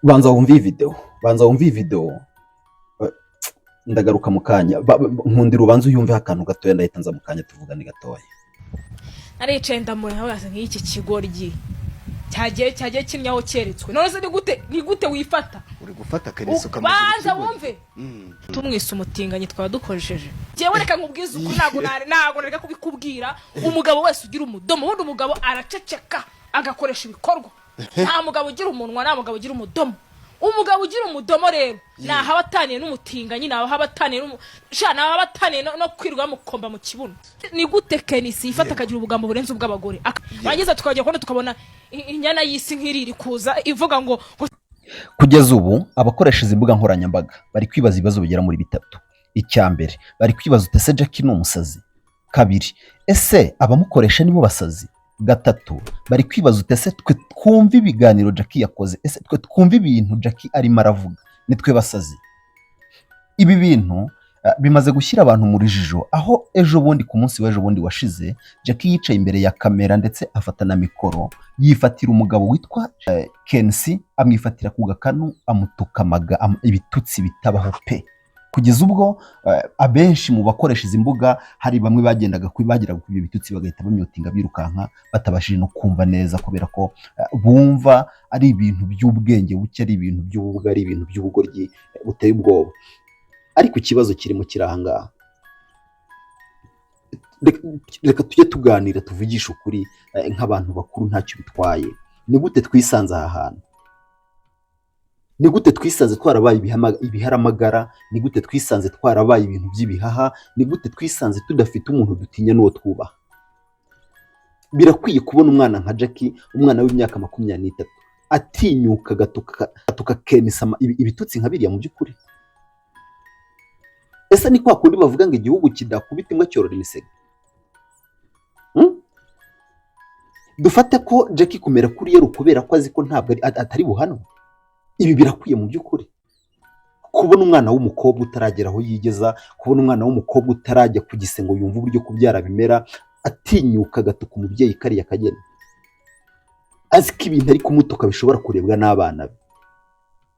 banza wumve video ndagaruka mu kanya nkundira ubanza uyumve akantu gatoya ndahita nza mu kanya tuvugane gatoya. Aricaye ndamure aho yasa nk'iki kigoryi cyagiye kinyaho cyeretswe none se ni gute wifata uri gufata Kenisi ukamaze banza wumve tumwise umutinganyi twaba dukoresheje jewe reka nkubwiza uko ntago reka kubikubwira umugabo wese ugira umudomo wundi umugabo araceceka agakoresha ibikorwa nta mugabo ugira umunwa nta mugabo ugira umudomo umugabo ugira umudomo rero naho abataniye n'umutinganyi naho abataniye naho abataniye no kwirwa mukomba mu kibuno. Ni gute Kenisi ifata akagira ubugambo burenze ubw'abagore bageza tukajya kubona tukabona inyana y'isi nk'iriri kuza ivuga ngo kugeza ubu abakoresha izi mbuga nkoranyambaga bari kwibaza ibibazo bigera muri bitatu. Icyambere bari kwibaza utese Jackie ni umusazi. Kabiri ese abamukoresha nibo basazi. Gatatu bari kwibaza utese twe twumva ibiganiro Jackie yakoze ese twe twumva ibintu Jackie arimo aravuga nitwe basazi. Ibi bintu bimaze gushyira abantu muri jijo aho ejo bundi ku munsi w'ejo bundi washize Jackie yicaye imbere ya kamera ndetse afata na mikoro yifatira umugabo witwa Kenisi amwifatira ku gakanu amutukamaga ibitutsi bitabaho pe. Kugeza ubwo abenshi mu bakoresha izi mbuga hari bamwe bagendaga bagira ku bitutsi bagahita bamyotinga birukanka batabashije no kumva neza kubera ko bumva ari ibintu by'ubwenge buke ari ibintu by'ubugari ari ibintu by'ubugoryi buteye ubwoba. Ariko ikibazo kirimo kiranga reka tujye tuganira tuvugisha ukuri nk'abantu bakuru ntacyo bitwaye. Ni gute twisanze aha hantu? Ni gute twisanze twarabaye ibiharamagara? Ni gute twisanze twarabaye ibintu by'ibihaha? Ni gute twisanze tudafite umuntu dutinya n'uwo twubaha? Birakwiye kubona umwana nka Jackie, umwana w'imyaka 23 atinyuka gatuka Kenisi ibitutsi nka biriya mu by'ukuri. Ese ni kwa kundi bavuga ngo igihugu kidakubita imbwa cyorora imisega? Dufate ko Jackie kumera kuri yero kubera ko azi ko ntabwo atari buhano. Ibi birakwiye mu by'ukuri. Kubona umwana w'umukobwa utaragera aho yigeza, kubona umwana w'umukobwa utarajya kugise ngo yumve uburyo kubyara bimera, atinyuka gatuka umubyeyi kariya kageni. Azi ko ibintu ari kumutuka bishobora kurebwa n'abana be.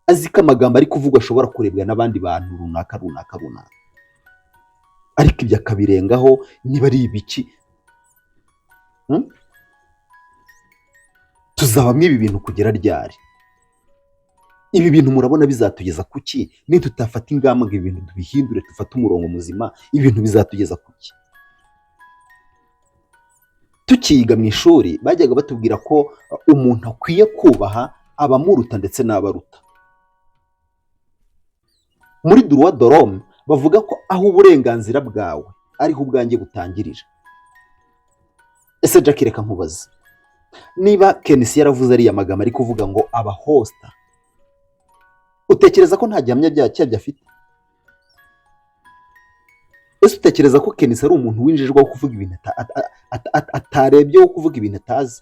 Azi ko amagambo ari kuvuga ashobora kurebwa n'abandi bantu runaka. Ariko ibyo akabirengaho niba ari ibiki? Tuzabamwe ibi bintu kugera ryari? Ibi bintu murabona bizatugeza kuki? Ni tutafata ingamba ngo ibintu tubihindure tufate umurongo muzima, ibintu bizatugeza kuki? Tukiga mu ishuri bajyaga batubwira ko umuntu akwiye kubaha abamuruta ndetse n'abaruta. Muri droit de l'homme bavuga ko aho uburenganzira bwawe ariho ubwanjye butangirira. Ese Jackie reka nkubaza, niba Kenisi yaravuze ari amagambo ari kuvuga ngo abahosta, utekereza ko nta gihamya cyabyo afite? Ese utekereza ko Kenisi ari umuntu winjijwe wo kuvuga ibintu atarebye wo kuvuga ibintu atazi?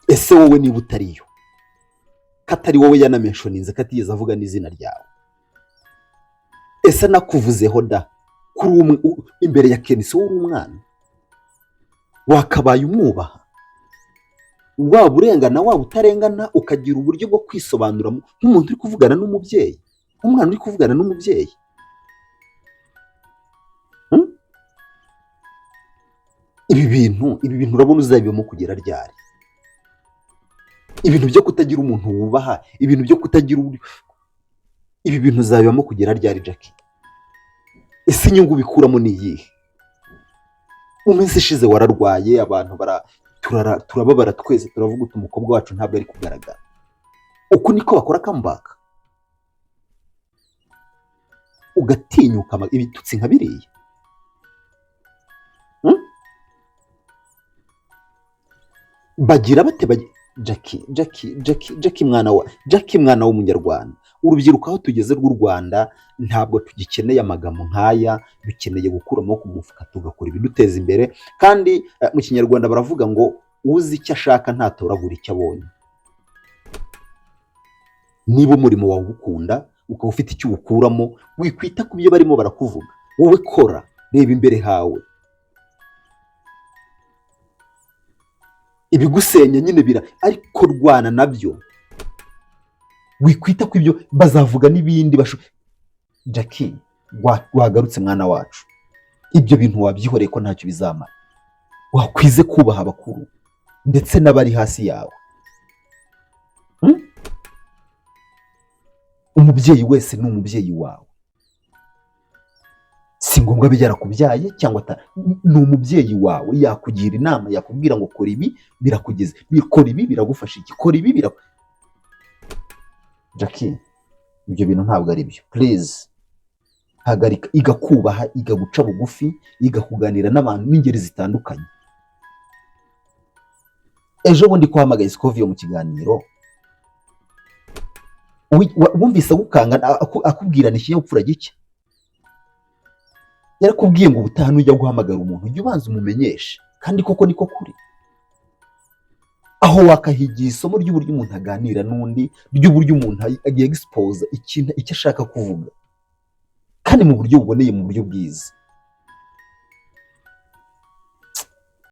Ese wowe niba utariyo, katari wowe yanamenshoninze katigeze avuga n'izina ryawe, ese nakuvuzeho da kuri imbere ya Kenisi uri umwana wakabaye umwubaha? Waba urengana waba utarengana ukagira uburyo bwo kwisobanura nk'umuntu uri kuvugana n'umubyeyi, umwana uri kuvugana n'umubyeyi. Ibi bintu urabona uzabibamo kugera ryari? Ibintu byo kutagira umuntu wubaha, ibintu byo kutagira ibi bintu uzabibamo kugera ryari Jackie? Ese inyungu bikuramo ni iyihe? Mu minsi ishize wararwaye, abantu turababara twese turavuga uti umukobwa wacu ntabwo ari kugaragara. Uko niko bakora comeback? Ugatinyuka ibitutsi nka biriya? Bagira bate Jackie mwana w'umunyarwanda. Urubyiruko aho tugeze rw'u Rwanda ntabwo tugikeneye amagambo nk'aya, dukeneye gukura amaboko mu mufuka tugakora ibiduteza imbere. Kandi mu kinyarwanda baravuga ngo uzi icyo ashaka ntatoragura icyo abonye. Niba umurimo wawe ukunda ukaba ufite icyo uwukuramo, wikwita ku byo barimo barakuvuga. Wowe kora, reba imbere hawe. Ibigusenya nyine ariko rwana nabyo. wikwita ko ibyo bazavuga n'ibindi Jackie, wagarutse mwana wacu, ibyo bintu wabyihoreye ko ntacyo bizamara. Wakwize kubaha abakuru ndetse n'abari hasi yawe. Umubyeyi wese ni umubyeyi wawe, si ngombwa abe yarakubyaye cyangwa ni umubyeyi wawe. Yakugira inama, yakubwira ngo kora ibi birakugeze, kora ibi biragufasha iki, kora ibi Jackie, ibyo bintu ntabwo ari byo. Please hagarika, igakubaha, igaguca bugufi, igakuganira n'abantu n'ingeri zitandukanye. Ejo bundi kwahamagaye Scovio mu kiganiro, wumvise agukanga akubwira ni ikinyabupfura gike. Yarakubwiye ngo ubutaha nujya guhamagara umuntu ujye ubanza umumenyeshe, kandi koko niko kuri. Aho wakahigiye isomo ry'uburyo umuntu aganira n'undi, ry'uburyo umuntu expose icyo ashaka kuvuga, kandi mu buryo buboneye, mu buryo bwiza.